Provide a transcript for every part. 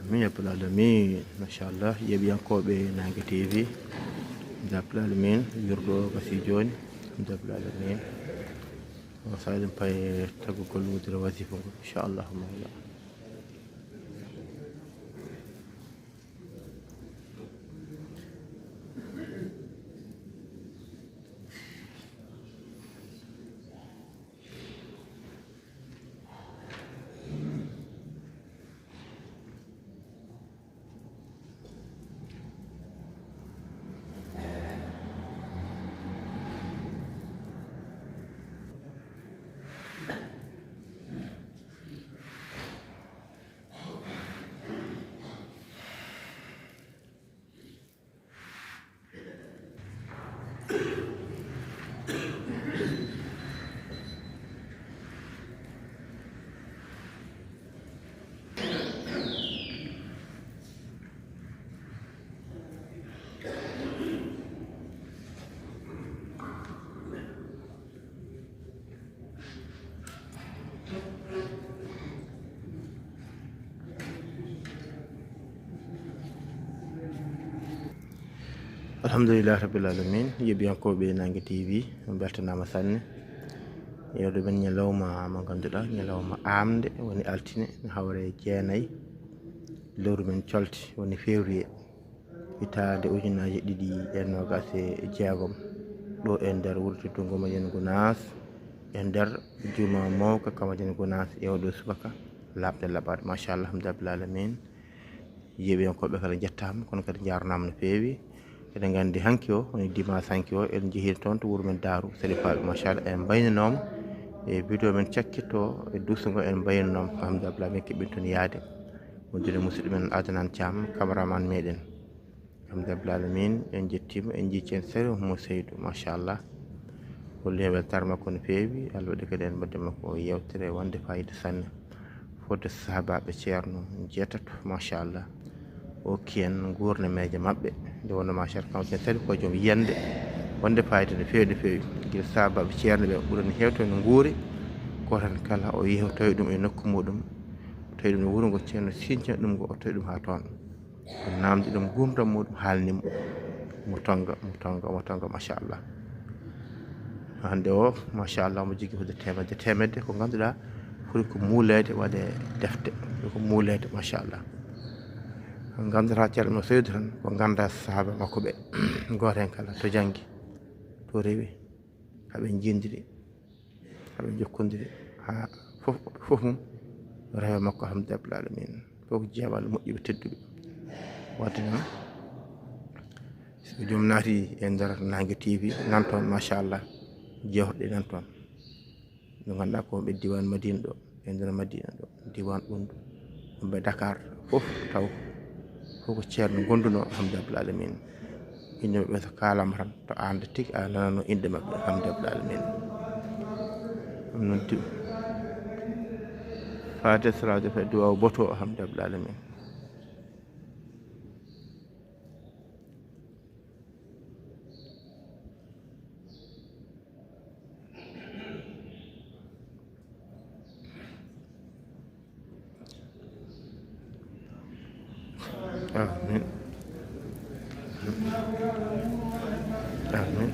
min ya pulala min machallah yeɓiyankoɓe Nangue TV da pulala min yurɗo gasi joni da pulala min on sa eɗen paye taggugol wudira wasifa ngo inchallahu mawla. alhamdulillah rabbil alamin yeɓiyankoɓe Nangue TV beltanama sanne yewde men ñalawma mo ganduɗa ñalawma Aaɓnde woni altine hawre jeenayyi lewru men Colte woni février hitande ujunaje ɗiɗi e nogas e jeegom ɗo e nder wuuro Teddungo Madiana Gounass e nder juma mawka ka Madiana Gounass ƴewɗo subaka labde laɓade machallah rabbil alamin yeɓiyankoɓe kala jettama kono kadi jarnama no fewi. eɗen gandi hanki o woni dimanche hanki o eɗen jeehi toon to wuuro men Daaru Sali Paɓe machallah en bayninoma e vidéo men cakkito e Duuso ngo en bayninoma alhamdulillah min keɓɓin toon yaade wondude musidɗo men Adnan Thiam cameraman meɗen alhamdulillah alamin en jettima en jiicci en sari mo Seydou machallah holli hen weltare makko no fewi Allah waɗi kadi en mbadde makko yewtere wonde fayida sanne fodde sahabaɓe ceerno jeetato machallah hokki en gurnameje mabɓe nde wonno machallah kanko sari ko joom yiyande wonde fayida no fewi no fewi guila sahabaɓe ceerno ɓe ɓuurani hewto no guuri ko tan kala o yehtoy ɗum e nokku muɗum tawi ɗum no wuuro ngo ceerno sincana ɗum ngo o tawi ɗum ha toon o namdi ɗum gumdam muɗum haalnimo mo tonga machallah hande o machallah mo jogui hude temedde ko ganduɗa foti ko muulede waɗe defte ko muulede machallah gandata ceerno mo Seydou tan ko ganda sahaba makko ɓe goto hen kala to janggi to rewi haɓe jindiri haɓe jokkodiri ha fof mum rewe makko alhamdulillah rabbil alamin fof ko jeeɓal moƴƴuɓe tedduɓe wadde noon so joomum naati e nder Nangue TV nan toon machallah jewteɗe nan toon nde ganduɗa ko ɓe diwan Madina ɗo e nder Madina ɗo diwan Ɓundu ɗumɓe Dakar fof taw fof ko ceerno gonduno alhamdulillah rabbil alamin inde maɓɓe so kalama tan to ande tigui a nanano inde maɓɓe alhamdulillah rabbil alamin ɗum noon fate salade fa duwaw boto alhamdulillah rabbil alamin amin amin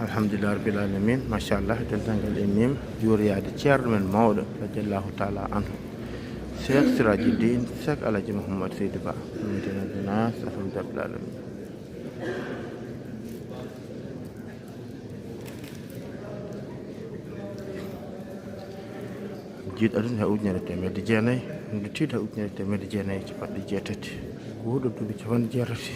alhamdulillah rabbil alamin machallah dental e mim juuroyade ceerno men mawɗo radiallahu taala anhu cheikh siraji din cheikh alaji mouhamadou seydi ba mitenadenas alhamdulillah rabbil alamin jiiɗ aduna ha ujunere temedde jeenayyi duttiɗo ha ujunere temedde jeenayyi capanɗe jeetati ko huuɗo duuɓi capanɗe jeetati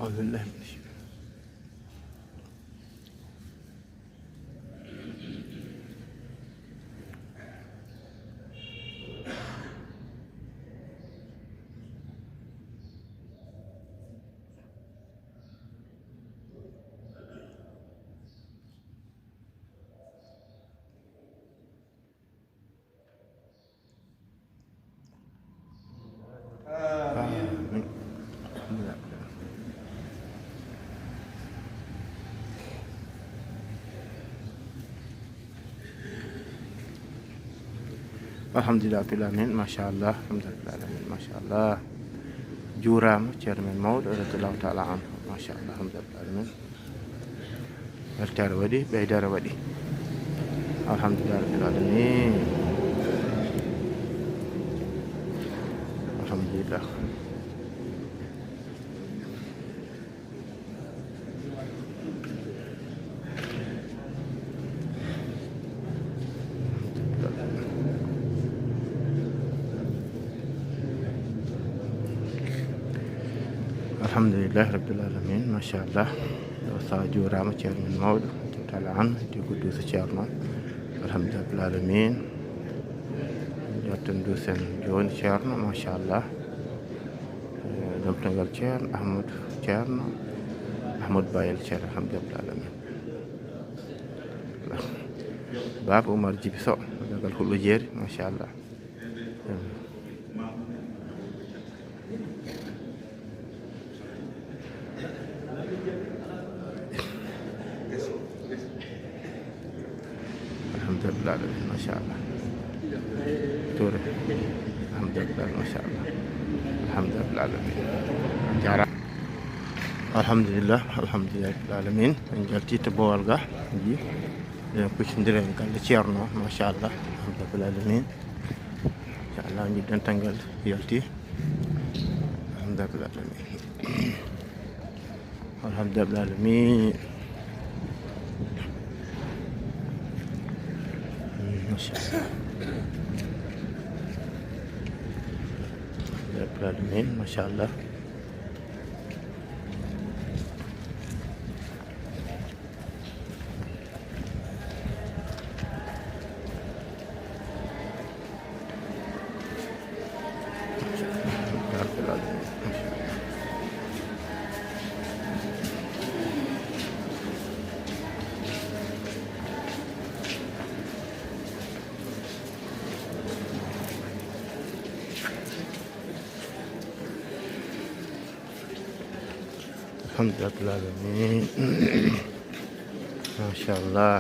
أعوذ بالله من الشيطان alhamdulillah rabbil alamin machallah alhamdulillah rabbil alamin machallah juurama ceerno men mawɗo radiyallahu taala anhu machallah alhamdulillah rabbil alamin weltare waɗi ɓeydare waɗi alhamdulillah rabbil alamin alhamdulillah alhamdulillah rabbil alamin machallah o sa juurama ceerno men mawɗo tala an tiggo Duuso ceerno alhamdulillah rabbil alamin jotten Duusen joni ceerno machallah ɗomtogal ceerno ahmadou bayel ceerno alhamdulillah rabbil alamin baba Oumar Djibi Sow dagal hulɓe jeeri machallah alhamdulillah machallah toure alhamdulillah machallah alhamdulillah alamin jara alhamdulillah rabbil alamin en jalti to bowal ga ji en kuccodira e galle ceerno machallah alhamdulillah rabbil alamin inchallah ni dentangal yalti alhamdulillah rabbil alamin alhamdulillah rabbil alamin machallah rabbil alamin machallah alhamdulillah rabbil alamin machallah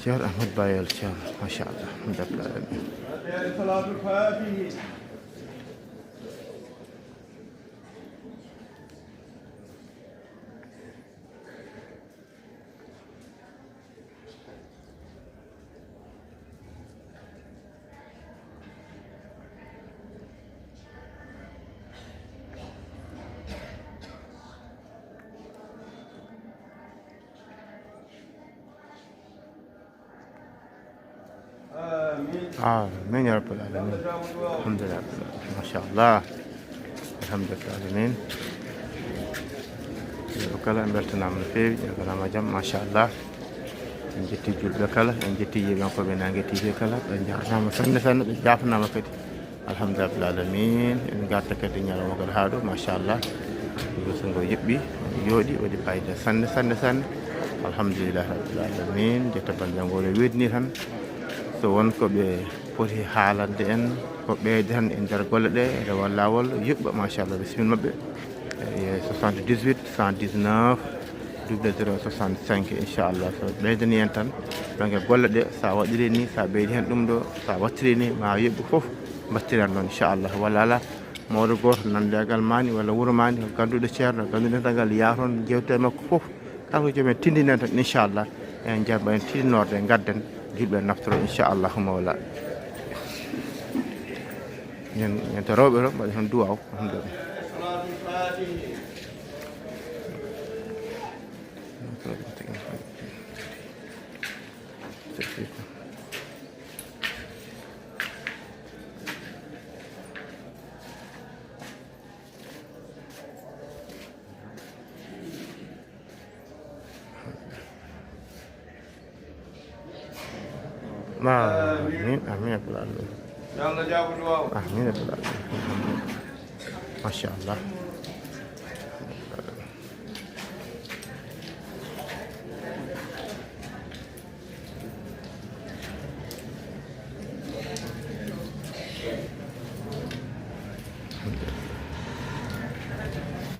ceerno ahmadou bayel ceerno machallah alhamdulillah rabbil alamin آمين يا رب العالمين الحمد لله ما شاء الله الحمد لله العالمين kala en beltanama no feewi jagarama jaam machallah en jetti julɓe kala en jetti yeɓenkoɓe nangue tv kala ɓe jarnama sanne sanne ɓe jafnama kadi alhamdulillah rabbil alamin en garta kadi ñalawmagal ha ɗo machallah Duuso ngo yuɓɓi yooɗi waɗi fayida sanne sanne sanne alhamdulillah rabbil alamin jetta bandangol e weydini tan so wonko ɓe poti haalande en ko ɓeyde tan e nder golle ɗe e rewal lawol yuɓɓa machallah bisimilla mabɓe e 78 119 0065 inchallah so ɓeydani en tan banggue golle ɗe sa waɗiri ni sa ɓeydi hen ɗum ɗo sa wattiri ni ma yuɓɓe foof battiran ɗon inchallah walla ala mawɗo goto nandegal mani walla wuuro mani ganduɗo ceerno ganduɗo dendagal yaaton jewte makko foof kala ko joomen tindinen tan inchallah en jarɓa en tinnorde gadden julɓe naftoro inchallahu mawla en to rewɓe to mbaɗi hen duwaw alhamdulillah آمين آمين يا رب العالمين آمين يا رب العالمين ما شاء الله